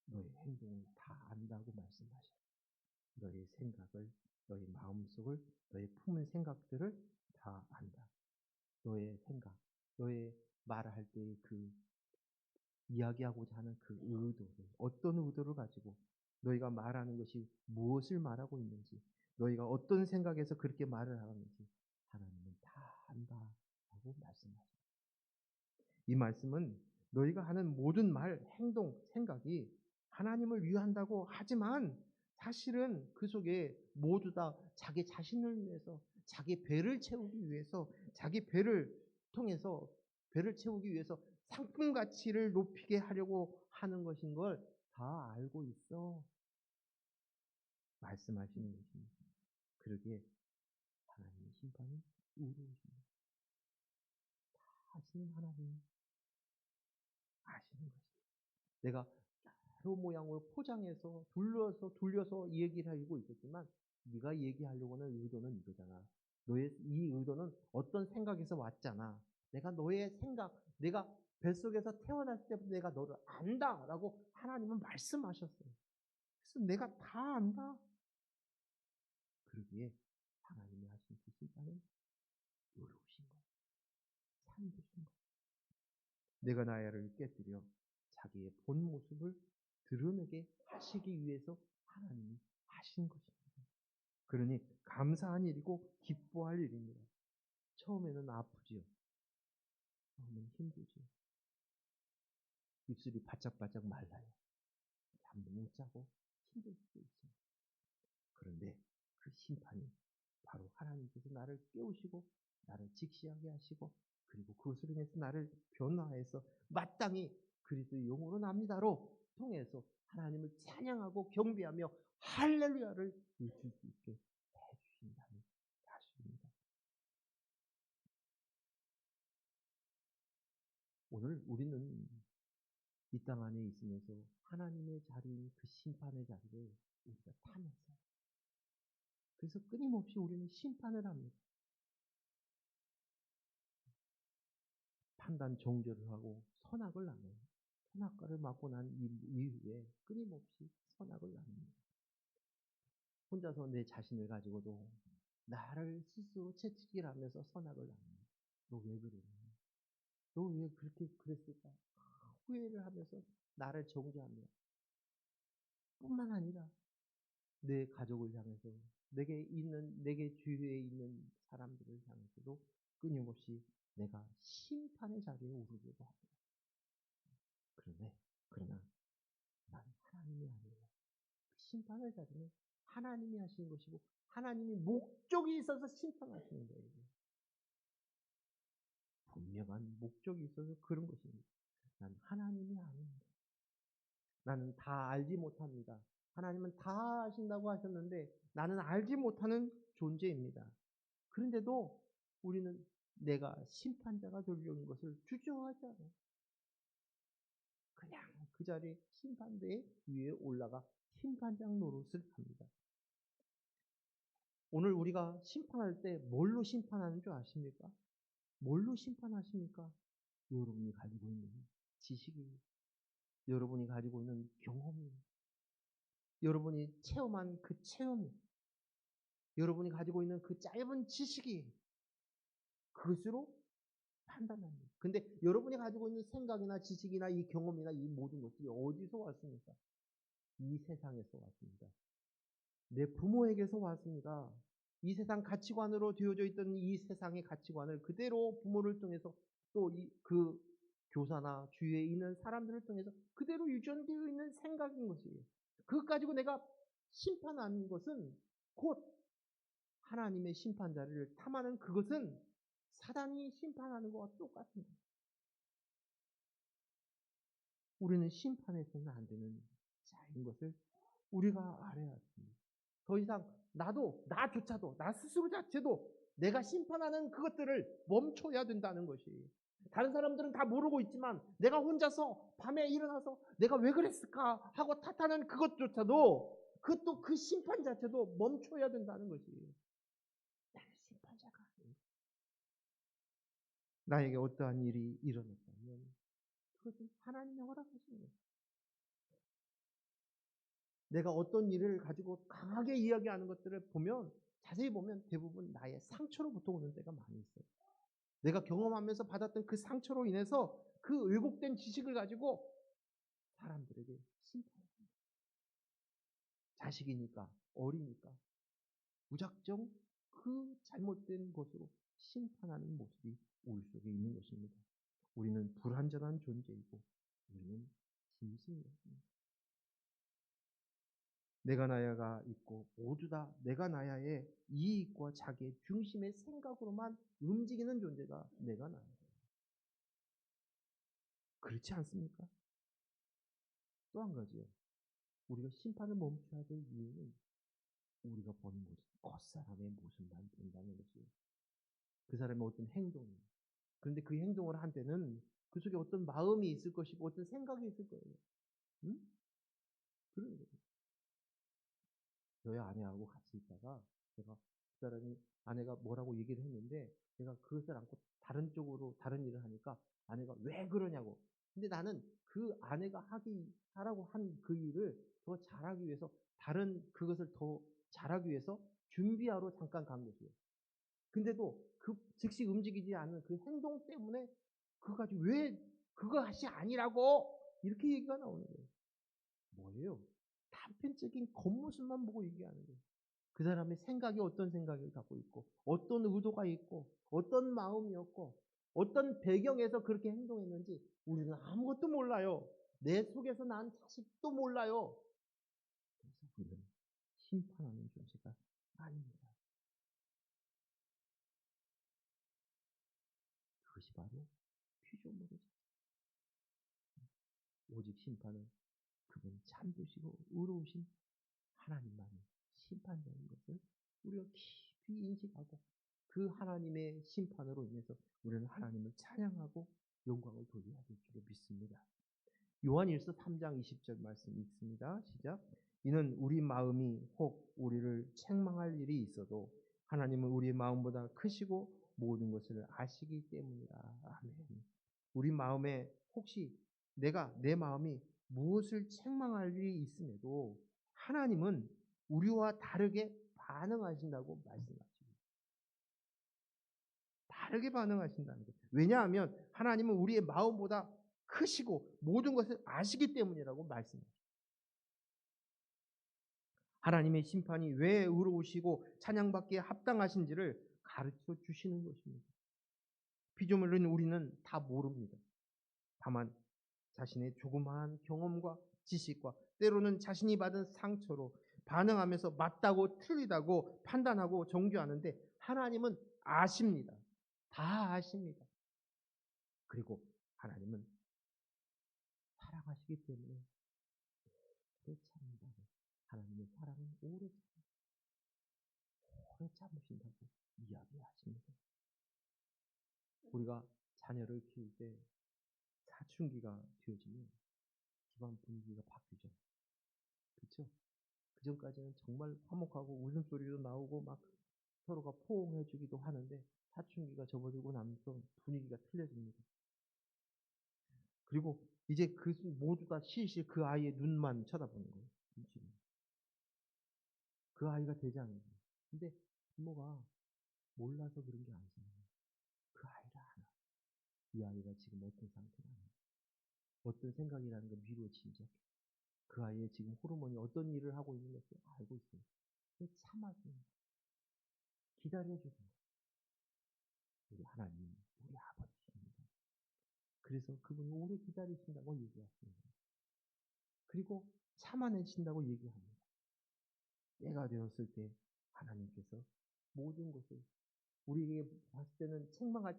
너의 행동을 다 안다고 말씀하셔요. 너의 생각을, 너의 마음속을, 너의 품은 생각들을 다 안다. 너의 생각, 너의 말할 때의 그 이야기하고자 하는 그 의도를, 어떤 의도를 가지고 너희가 말하는 것이 무엇을 말하고 있는지, 너희가 어떤 생각에서 그렇게 말을 하는지 하나님은 다 안다라고 말씀하십니다. 이 말씀은 너희가 하는 모든 말, 행동, 생각이 하나님을 위한다고 하지만 사실은 그 속에 모두 다 자기 자신을 위해서, 자기 배를 채우기 위해서, 자기 배를 통해서 배를 채우기 위해서 상품 가치를 높이게 하려고 하는 것인 걸 다 알고 있어. 말씀하시는 것입니다. 그러기에 하나님의 심판은 의로우십니다. 아시는 하나님 아시는 것입니다. 내가 여러 모양으로 포장해서 돌려서 얘기를 하고 있었지만 네가 얘기하려고 하는 의도는 이거잖아. 너의 이 의도는 어떤 생각에서 왔잖아. 내가 너의 생각, 내가 뱃속에서 태어났을 때부터 내가 너를 안다라고 하나님은 말씀하셨어요. 그래서 내가 다 안다. 그러기에 하나님이 하신 그 심판은 의로우신 거예요. 참되신 거예요. 내가 나야를 깨뜨려 자기의 본 모습을 드러내게 하시기 위해서 하나님이 하신 것입니다. 그러니 감사한 일이고 기뻐할 일입니다. 처음에는 아프지요. 처음에는 힘들지요. 입술이 바짝바짝 말라요. 잠도 못 자고 힘들 수도 있어요. 그런데 그 심판이 바로 하나님께서 나를 깨우시고 나를 직시하게 하시고 그리고 그것으로 인해서 나를 변화해서 마땅히 그리스도의 영으로 납니다로 통해서 하나님을 찬양하고 경배하며 할렐루야를 외칠 수 있게 해주신다는 사실입니다. 오늘 우리는 이 땅 안에 있으면서 하나님의 자리인 그 심판의 자리를 우리가 탐했어요. 그래서 끊임없이 우리는 심판을 합니다. 판단 정죄를 하고 선악을 나눠요. 선악과를 맡고 난 이후에 끊임없이 선악을 나눕니다. 혼자서 내 자신을 가지고도 나를 스스로 채찍질 하면서 선악을 나눕니다. 너 왜 그랬니? 너 왜 그렇게 그랬을까? 후회를 하면서 나를 정죄합니다. 뿐만 아니라 내 가족을 향해서 내게 주위에 있는 사람들을 향해서도 끊임없이 내가 심판의 자리에 오르려고 합니다. 그러나 난 하나님이 아니에요. 그 심판의 자리는 하나님이 하시는 것이고 하나님이 목적이 있어서 심판하시는 거예요. 분명한 목적이 있어서 그런 것입니다. 난 하나님이 아닙니다. 나는 다 알지 못합니다. 하나님은 다 아신다고 하셨는데 나는 알지 못하는 존재입니다. 그런데도 우리는 내가 심판자가 되려는 것을 주저하지 않아요. 그냥 그 자리에 심판대 위에 올라가 심판장 노릇을 합니다. 오늘 우리가 심판할 때 뭘로 심판하는 줄 아십니까? 뭘로 심판하십니까? 여러분이 가지고 있는 지식이, 여러분이 가지고 있는 경험이, 여러분이 체험한 그 체험이, 여러분이 가지고 있는 그 짧은 지식이 그것으로 판단합니다. 근데 여러분이 가지고 있는 생각이나 지식이나 이 경험이나 이 모든 것들이 어디서 왔습니까? 이 세상에서 왔습니다. 내 부모에게서 왔습니다. 이 세상 가치관으로 되어져 있던 이 세상의 가치관을 그대로 부모를 통해서 또 그 교사나 주위에 있는 사람들을 통해서 그대로 유전되어 있는 생각인 것이에요. 그것 가지고 내가 심판하는 것은 곧 하나님의 심판자를 탐하는 그것은 사단이 심판하는 것과 똑같습니다. 우리는 심판해서는 안 되는 자인 것을 우리가 알아야 합니다. 더 이상 나조차도, 나 스스로 자체도 내가 심판하는 그것들을 멈춰야 된다는 것이에요. 다른 사람들은 다 모르고 있지만 내가 혼자서 밤에 일어나서 내가 왜 그랬을까 하고 탓하는 그것조차도 그것도 그 심판 자체도 멈춰야 된다는 것이에요. 나는 심판자가 아니에요. 나에게 어떠한 일이 일어났다면 그것은 하나님이 허락하신 거예요. 내가 어떤 일을 가지고 강하게 이야기하는 것들을 보면 자세히 보면 대부분 나의 상처로부터 오는 때가 많이 있어요. 내가 경험하면서 받았던 그 상처로 인해서 그 왜곡된 지식을 가지고 사람들에게 심판합니다. 자식이니까 어리니까 무작정 그 잘못된 것으로 심판하는 모습이 우리 속에 있는 것입니다. 우리는 불완전한 존재이고 우리는 짐승이었습니다. 내가 나야가 있고 모두 다 내가 나야의 이익과 자기의 중심의 생각으로만 움직이는 존재가 내가 나야. 그렇지 않습니까? 또 한 가지요. 우리가 심판을 멈춰야 될 이유는 우리가 보는 것이 겉사람의 모습만 본다는 것이에요. 그 사람의 어떤 행동이. 그런데 그 행동을 한 때는 그 속에 어떤 마음이 있을 것이고 어떤 생각이 있을 거예요. 응? 그런 거예요. 저희 아내하고 같이 있다가 제가 그 사람이 아내가 뭐라고 얘기를 했는데 제가 그것을 안고 다른 쪽으로 다른 일을 하니까 아내가 왜 그러냐고. 근데 나는 그 아내가 하라고 한 그 일을 더 잘하기 위해서 다른 그것을 더 잘하기 위해서 준비하러 잠깐 간 것이에요. 근데도 그 즉시 움직이지 않는 그 행동 때문에 그거 가지고 왜 그것이 아니라고 이렇게 얘기가 나오는 거예요. 뭐예요? 단편적인 겉모습만 보고 얘기하는 거예요. 그 사람의 생각이 어떤 생각을 갖고 있고 어떤 의도가 있고 어떤 마음이었고 어떤 배경에서 그렇게 행동했는지 우리는 아무것도 몰라요. 내 속에서 난 자식도 몰라요. 그래서 우리는 심판하는 존재가 아닙니다. 그것이 바로 피조물이죠. 오직 심판은 그분 참되시고 의로우신 하나님만이 심판자인 것을 우리가 깊이 인식하고 그 하나님의 심판으로 인해서 우리는 하나님을 찬양하고 영광을 돌려야 될 줄로 믿습니다. 요한일서 3장 20절 말씀 읽습니다. 시작. 이는 우리 마음이 혹 우리를 책망할 일이 있어도 하나님은 우리의 마음보다 크시고 모든 것을 아시기 때문이라. 아멘. 우리 마음에 혹시 내 마음이 무엇을 책망할 일이 있음에도 하나님은 우리와 다르게 반응하신다고 말씀하십니다. 다르게 반응하신다는 거예요. 왜냐하면 하나님은 우리의 마음보다 크시고 모든 것을 아시기 때문이라고 말씀하십니다. 하나님의 심판이 왜 의로우시고 찬양받기에 합당하신지를 가르쳐 주시는 것입니다. 피조물은 우리는 다 모릅니다. 다만 자신의 조그마한 경험과 지식과 때로는 자신이 받은 상처로 반응하면서 맞다고 틀리다고 판단하고 정죄하는데 하나님은 아십니다. 다 아십니다. 그리고 하나님은 사랑하시기 때문에 오래 참는다고. 하나님의 사랑은 오래 참으신다고 이야기하십니다. 우리가 자녀를 키울 때 사춘기가 되어지면 집안 분위기가 바뀌죠. 그렇죠? 그 전까지는 정말 화목하고 웃음소리도 나오고 막 서로가 포옹해주기도 하는데 사춘기가 접어들고 나면서 분위기가 틀려집니다. 그리고 이제 그 모두 다 실실 그 아이의 눈만 쳐다보는 거예요. 그 아이가 되지 않는 거예요. 근데 부모가 몰라서 그런 게 아니잖아요. 그 아이를 알아. 이 아이가 지금 어떤 상태가 아닌지, 어떤 생각이라는 걸 미루어 짐작해. 그 아이의 지금 호르몬이 어떤 일을 하고 있는 것을 알고 있어요. 참아주는 거예요. 기다려주는 거예요. 우리 하나님, 우리 아버지입니다. 그래서 그분이 오래 기다리신다고 얘기하십니다. 그리고 참아내신다고 얘기합니다. 때가 되었을 때 하나님께서 모든 것을 우리에게 봤을 때는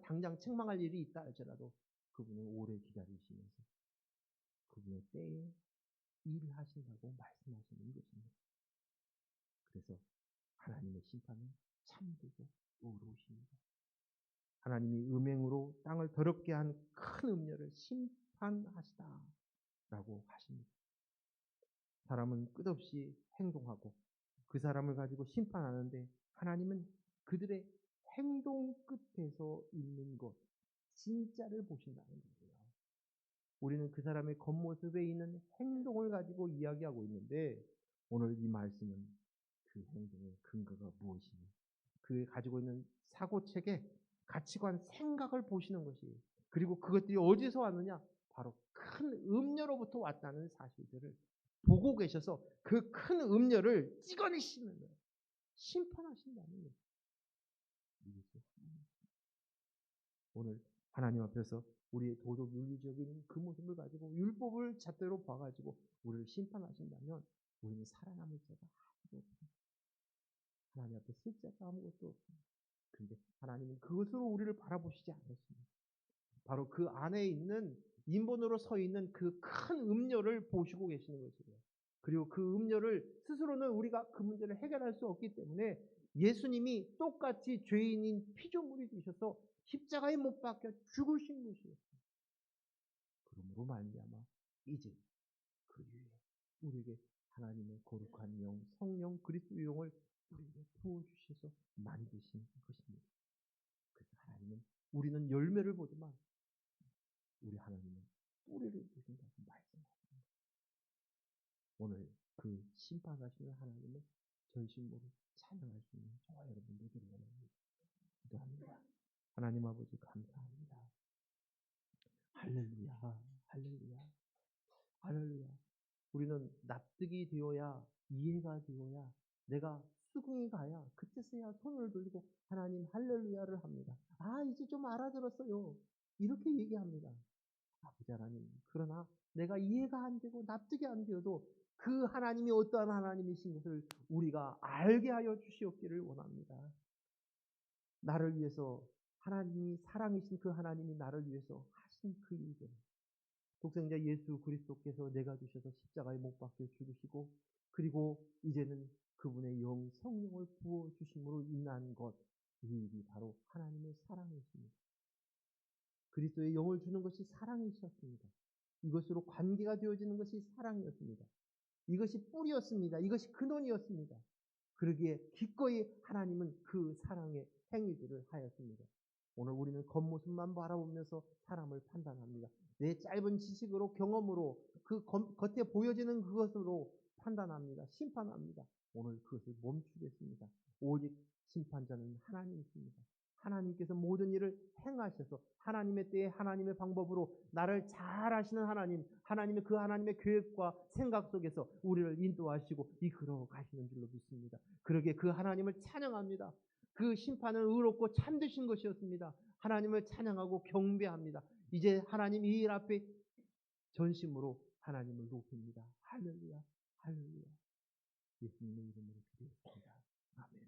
당장 책망할 일이 있다 할지라도 그분을 오래 기다리시면서 그분의 때에 일을 하신다고 말씀하시는 것입니다. 그래서 하나님의 심판은 참되고 의로우십니다. 하나님이 음행으로 땅을 더럽게 한 큰 음녀를 심판하시다 라고 하십니다. 사람은 끝없이 행동하고 그 사람을 가지고 심판하는데 하나님은 그들의 행동 끝에서 있는 것, 진짜를 보신다는 거예요. 우리는 그 사람의 겉모습에 있는 행동을 가지고 이야기하고 있는데 오늘 이 말씀은 그 행동의 근거가 무엇이냐, 그 가지고 있는 사고체계, 가치관, 생각을 보시는 것이, 그리고 그것들이 어디서 왔느냐, 바로 큰 음녀로부터 왔다는 사실들을 보고 계셔서 그 큰 음녀를 찍어내시는 거예요. 심판하신다는 거예요. 오늘 하나님 앞에서 우리의 도덕 윤리적인 그 모습을 가지고 율법을 잣대로 봐가지고 우리를 심판하신다면 우리는 살아남을 자가 아무도 없습니다. 하나님 앞에 쓸 자가 아무것도 없습니다. 그런데 하나님은 그것으로 우리를 바라보시지 않으십니다. 바로 그 안에 있는 인본으로 서 있는 그 큰 음료를 보시고 계시는 것이에요. 그리고 그 음료를 스스로는 우리가 그 문제를 해결할 수 없기 때문에 예수님이 똑같이 죄인인 피조물이 되셔서 십자가에 못 박혀 죽으신 것이에요. 그러므로 말미암아 이제 그 위에 우리에게 하나님의 거룩한 영, 성령 그리스도의 영을 우리에게 부어주셔서 만드신 것입니다. 그래서 하나님은 우리는 열매를 보지만 우리 하나님은 뿌리를 주신다고 말씀하십니다. 오늘 그 심판하시는 하나님을 전심으로 찬양할 수 있는 저와 여러분 되기를 원합니다. 기도합니다. 하나님 아버지 감사합니다. 할렐루야, 할렐루야, 할렐루야. 우리는 납득이 되어야, 이해가 되어야, 내가 수긍이 가야 그때서야 손을 들고 하나님 할렐루야를 합니다. 아, 이제 좀 알아들었어요. 이렇게 얘기합니다. 아버지 하나님, 그러나 내가 이해가 안 되고 납득이 안 되어도 그 하나님이 어떠한 하나님이신 것을 우리가 알게 하여 주시옵기를 원합니다. 나를 위해서 하나님이 사랑이신 그 하나님이 나를 위해서 하신 그 일들, 독생자 예수 그리스도께서 내가 주셔서 십자가에 못 박혀 죽으시고 그리고 이제는 그분의 영 성령을 부어 주심으로 인한 것, 이 일이 바로 하나님의 사랑이십니다. 그리스도의 영을 주는 것이 사랑이셨습니다. 이것으로 관계가 되어지는 것이 사랑이었습니다. 이것이 뿌리였습니다. 이것이 근원이었습니다. 그러기에 기꺼이 하나님은 그 사랑의 행위들을 하였습니다. 오늘 우리는 겉모습만 바라보면서 사람을 판단합니다. 내 짧은 지식으로 경험으로 그 겉에 보여지는 그것으로 판단합니다. 심판합니다. 오늘 그것을 멈추겠습니다. 오직 심판자는 하나님이십니다. 하나님께서 모든 일을 행하셔서 하나님의 때에 하나님의 방법으로 나를 잘 아시는 하나님, 하나님의 그 하나님의 계획과 생각 속에서 우리를 인도하시고 이끌어 가시는 줄로 믿습니다. 그러기에 그 하나님을 찬양합니다. 그 심판은 의롭고 참되신 것이었습니다. 하나님을 찬양하고 경배합니다. 이제 하나님 이 일 앞에 전심으로 하나님을 높입니다. 할렐루야, 할렐루야. 예수님의 이름으로 기도했습니다. 아멘.